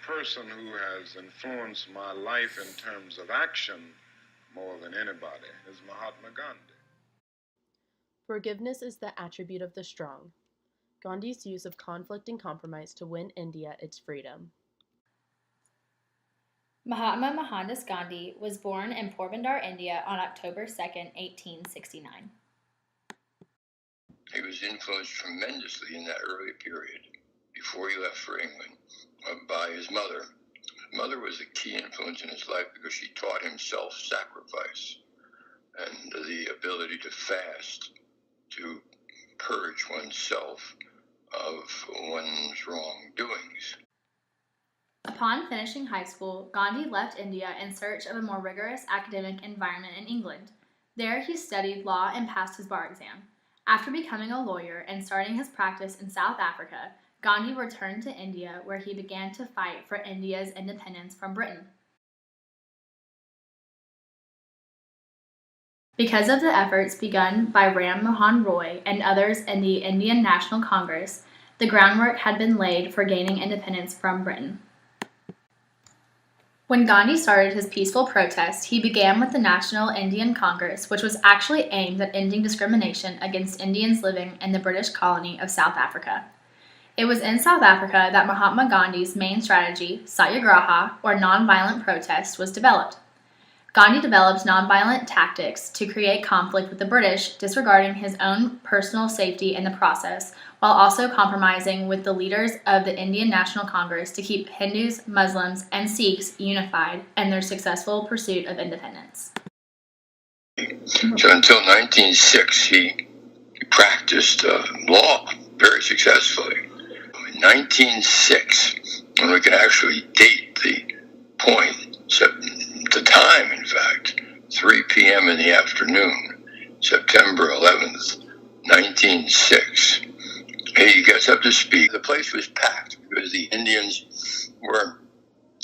person who has influenced my life in terms of action more than anybody is Mahatma Gandhi. Forgiveness is the attribute of the strong. Gandhi's use of conflict and compromise to win India its freedom. Mahatma Mohandas Gandhi was born in Porbandar, India on October 2, 1869. He was influenced tremendously in that early period, before he left for England, by his mother. His mother was a key influence in his life because she taught him self-sacrifice and the ability to fast, to purge oneself of one's wrongdoings. Upon finishing high school, Gandhi left India in search of a more rigorous academic environment in England. There he studied law and passed his bar exam. After becoming a lawyer and starting his practice in South Africa, Gandhi returned to India, where he began to fight for India's independence from Britain. Because of the efforts begun by Ram Mohan Roy and others in the Indian National Congress, the groundwork had been laid for gaining independence from Britain. When Gandhi started his peaceful protest, he began with the National Indian Congress, which was actually aimed at ending discrimination against Indians living in the British colony of South Africa. It was in South Africa that Mahatma Gandhi's main strategy, satyagraha, or nonviolent protest, was developed. Gandhi developed nonviolent tactics to create conflict with the British, disregarding his own personal safety in the process, while also compromising with the leaders of the Indian National Congress to keep Hindus, Muslims, and Sikhs unified in their successful pursuit of independence. So until 1906, he practiced law very successfully. In 1906, and we can actually date the point, the time, in fact, 3 p.m. in the afternoon, September 11th, 1906. He gets up to speak. The place was packed because the Indians were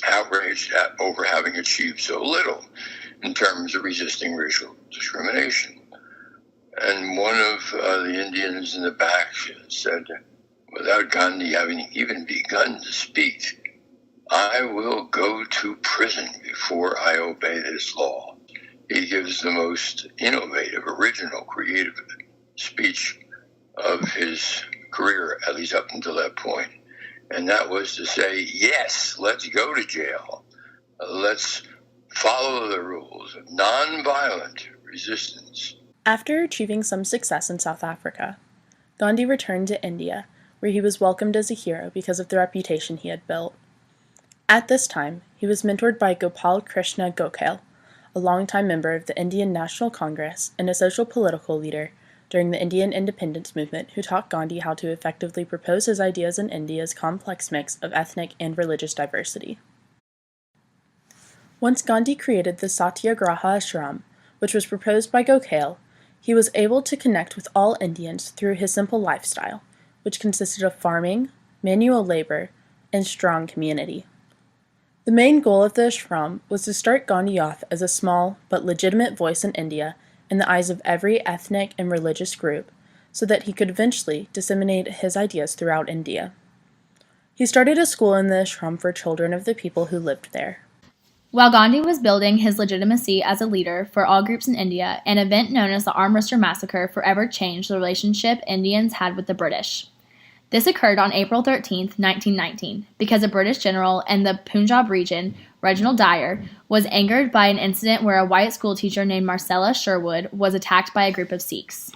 outraged over having achieved so little in terms of resisting racial discrimination. And one of the Indians in the back said, without Gandhi having even begun to speak, "I will go to prison before I obey this law." He gives the most innovative, original, creative speech of his career, at least up until that point. And that was to say, yes, let's go to jail. Let's follow the rules of nonviolent resistance. After achieving some success in South Africa, Gandhi returned to India, where he was welcomed as a hero because of the reputation he had built. At this time, he was mentored by Gopal Krishna Gokhale, a longtime member of the Indian National Congress and a social-political leader during the Indian independence movement who taught Gandhi how to effectively propose his ideas in India's complex mix of ethnic and religious diversity. Once Gandhi created the Satyagraha Ashram, which was proposed by Gokhale, he was able to connect with all Indians through his simple lifestyle, which consisted of farming, manual labor, and strong community. The main goal of the ashram was to start Gandhi off as a small but legitimate voice in India in the eyes of every ethnic and religious group, so that he could eventually disseminate his ideas throughout India. He started a school in the ashram for children of the people who lived there. While Gandhi was building his legitimacy as a leader for all groups in India, an event known as the Amritsar Massacre forever changed the relationship Indians had with the British. This occurred on April 13, 1919, because a British general in the Punjab region, Reginald Dyer, was angered by an incident where a white schoolteacher named Marcella Sherwood was attacked by a group of Sikhs.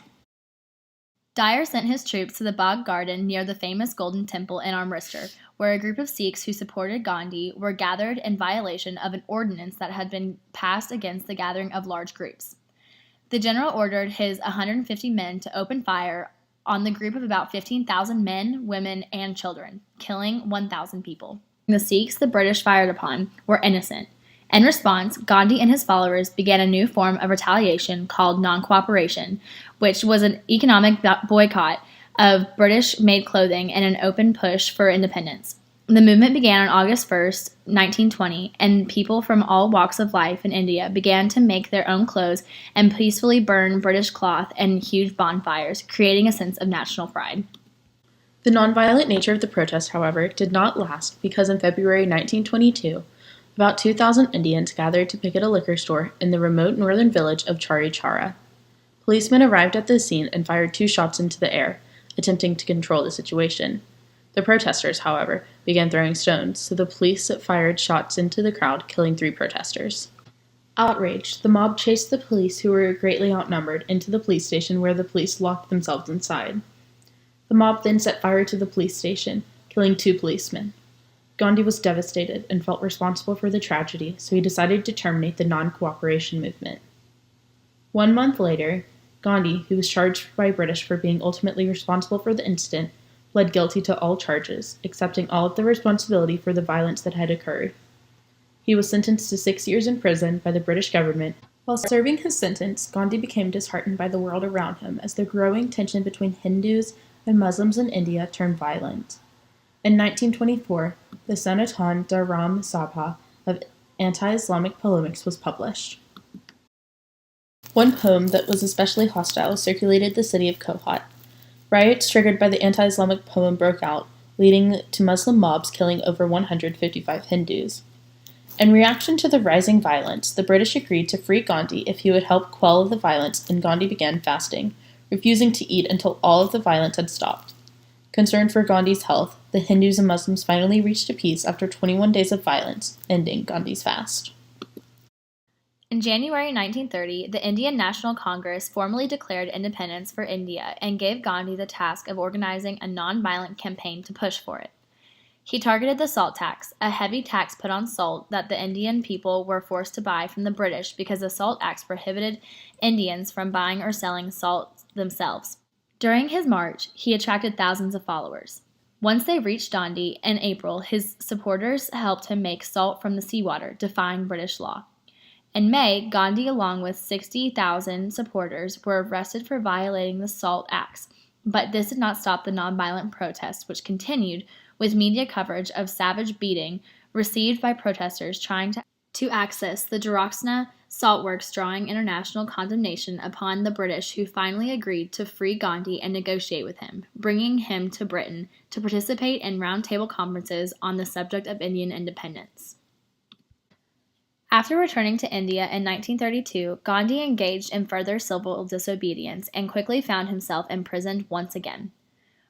Dyer sent his troops to the Bagh Garden near the famous Golden Temple in Amritsar, where a group of Sikhs who supported Gandhi were gathered in violation of an ordinance that had been passed against the gathering of large groups. The general ordered his 150 men to open fire on the group of about 15,000 men, women, and children, killing 1,000 people. The Sikhs the British fired upon were innocent. In response, Gandhi and his followers began a new form of retaliation called non-cooperation, which was an economic boycott of British-made clothing and an open push for independence. The movement began on August 1st, 1920, and people from all walks of life in India began to make their own clothes and peacefully burn British cloth in huge bonfires, creating a sense of national pride. The nonviolent nature of the protest, however, did not last because in February 1922, about 2,000 Indians gathered to picket a liquor store in the remote northern village of Chari Chara. Policemen arrived at the scene and fired 2 shots into the air, attempting to control the situation. The protesters, however, began throwing stones, so the police fired shots into the crowd, killing 3 protesters. Outraged, the mob chased the police, who were greatly outnumbered, into the police station where the police locked themselves inside. The mob then set fire to the police station, killing 2 policemen. Gandhi was devastated and felt responsible for the tragedy, so he decided to terminate the non-cooperation movement. 1 month later, Gandhi, who was charged by British for being ultimately responsible for the incident, pled guilty to all charges, accepting all of the responsibility for the violence that had occurred. He was sentenced to 6 years in prison by the British government. While serving his sentence, Gandhi became disheartened by the world around him as the growing tension between Hindus and Muslims in India turned violent. In 1924, the Sanatan Dharam Sabha of anti-Islamic polemics was published. One poem that was especially hostile circulated the city of Kohat. Riots triggered by the anti-Islamic poem broke out, leading to Muslim mobs killing over 155 Hindus. In reaction to the rising violence, the British agreed to free Gandhi if he would help quell the violence, and Gandhi began fasting, refusing to eat until all of the violence had stopped. Concerned for Gandhi's health, the Hindus and Muslims finally reached a peace after 21 days of violence, ending Gandhi's fast. In January 1930, the Indian National Congress formally declared independence for India and gave Gandhi the task of organizing a non-violent campaign to push for it. He targeted the salt tax, a heavy tax put on salt that the Indian people were forced to buy from the British because the Salt Acts prohibited Indians from buying or selling salt themselves. During his march, he attracted thousands of followers. Once they reached Dandi in April, his supporters helped him make salt from the seawater, defying British law. In May, Gandhi, along with 60,000 supporters, were arrested for violating the Salt Acts, but this did not stop the nonviolent protests, which continued, with media coverage of savage beating received by protesters trying to access the Jaraksna salt works, drawing international condemnation upon the British, who finally agreed to free Gandhi and negotiate with him, bringing him to Britain to participate in roundtable conferences on the subject of Indian independence. After returning to India in 1932, Gandhi engaged in further civil disobedience and quickly found himself imprisoned once again.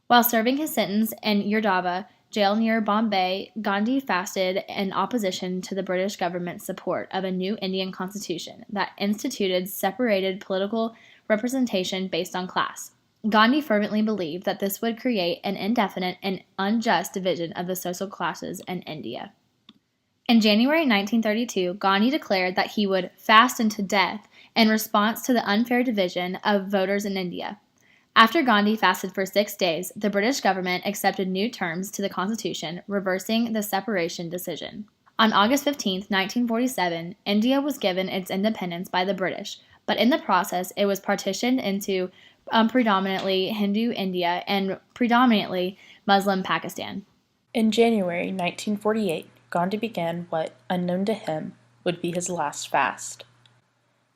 While serving his sentence in Yardava jail near Bombay, Gandhi fasted in opposition to the British government's support of a new Indian constitution that instituted separated political representation based on class. Gandhi fervently believed that this would create an indefinite and unjust division of the social classes in India. In January 1932, Gandhi declared that he would fast unto death in response to the unfair division of voters in India. After Gandhi fasted for 6 days, the British government accepted new terms to the constitution, reversing the separation decision. On August 15, 1947, India was given its independence by the British, but in the process it was partitioned into predominantly Hindu India and predominantly Muslim Pakistan. In January 1948, Gandhi began what, unknown to him, would be his last fast.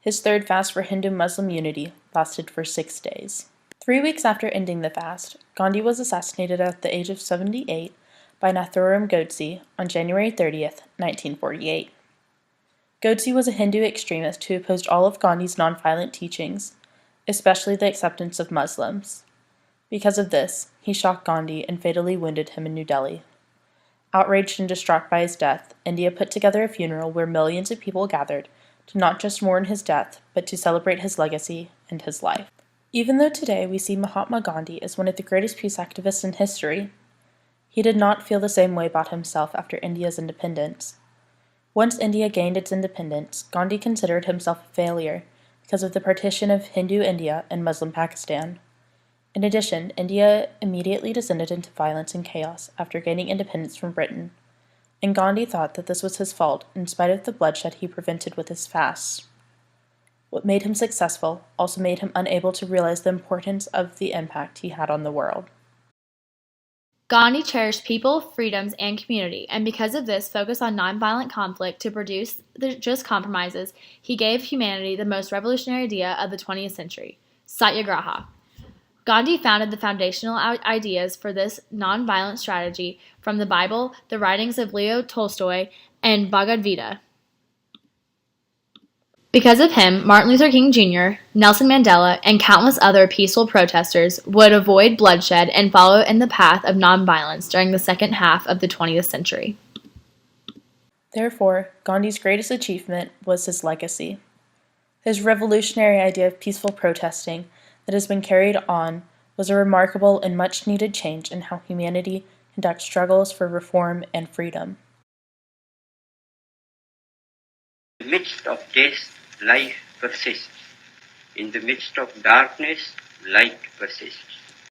His third fast for Hindu-Muslim unity lasted for 6 days. 3 weeks after ending the fast, Gandhi was assassinated at the age of 78 by Nathuram Godse on January 30th, 1948. Godse was a Hindu extremist who opposed all of Gandhi's nonviolent teachings, especially the acceptance of Muslims. Because of this, he shot Gandhi and fatally wounded him in New Delhi. Outraged and distraught by his death, India put together a funeral where millions of people gathered to not just mourn his death, but to celebrate his legacy and his life. Even though today we see Mahatma Gandhi as one of the greatest peace activists in history, he did not feel the same way about himself after India's independence. Once India gained its independence, Gandhi considered himself a failure because of the partition of Hindu India and Muslim Pakistan. In addition, India immediately descended into violence and chaos after gaining independence from Britain, and Gandhi thought that this was his fault in spite of the bloodshed he prevented with his fasts. What made him successful also made him unable to realize the importance of the impact he had on the world. Gandhi cherished people, freedoms, and community, and because of this focused on nonviolent conflict to produce the just compromises, he gave humanity the most revolutionary idea of the 20th century, satyagraha. Gandhi founded the foundational ideas for this nonviolent strategy from the Bible, the writings of Leo Tolstoy, and Bhagavad Gita. Because of him, Martin Luther King Jr., Nelson Mandela, and countless other peaceful protesters would avoid bloodshed and follow in the path of nonviolence during the second half of the 20th century. Therefore, Gandhi's greatest achievement was his legacy. His revolutionary idea of peaceful protesting that has been carried on was a remarkable and much-needed change in how humanity conducts struggles for reform and freedom. In the midst of death, life persists. In the midst of darkness, light persists.